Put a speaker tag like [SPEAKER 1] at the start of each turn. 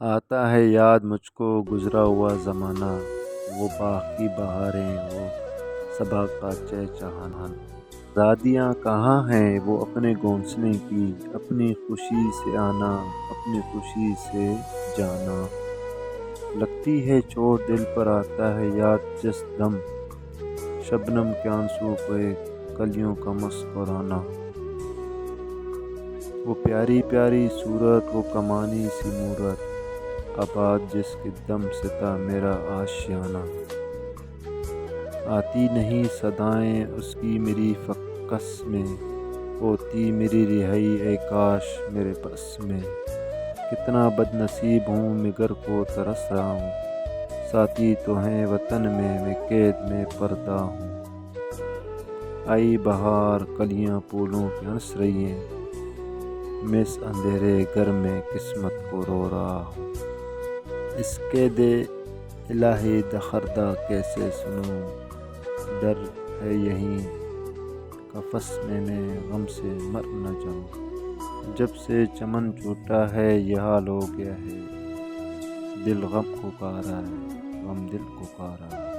[SPEAKER 1] آتا ہے یاد مجھ کو گزرا ہوا زمانہ، وہ باغ کی بہاریں، وہ صبا کا چہچہانا۔ آزادیاں کہاں ہیں وہ اپنے گھونسلے کی، اپنی خوشی سے آنا، اپنی خوشی سے جانا۔ لگتی ہے چوٹ دل پر آتا ہے یاد جس دم، شبنم کے آنسو پہ کلیوں کا مسکرانا۔ وہ پیاری پیاری صورت، وہ کمانی سی مورت، آباد جس کے دم سے تھا میرا آشیانہ۔ آتی نہیں صدائیں اس کی میری فکس میں، ہوتی میری رہائی اے کاش میرے بس میں۔ کتنا بد نصیب ہوں مگر کو ترس رہا ہوں، ساتھی تو ہیں وطن میں قید میں پردہ ہوں۔ آئی بہار کلیاں پھولوں کی ہنس رہی ہیں، میں اس اندھیرے گھر میں قسمت کو رو رہا ہوں۔ اس قید الہی دخردہ کیسے سنوں، ڈر ہے یہیں قفس میں غم سے مر نہ جاؤں۔ جب سے چمن ٹوٹا ہے یہ حال ہو گیا ہے، دل غم کو پا رہا ہے، غم دل کو پا رہا ہے۔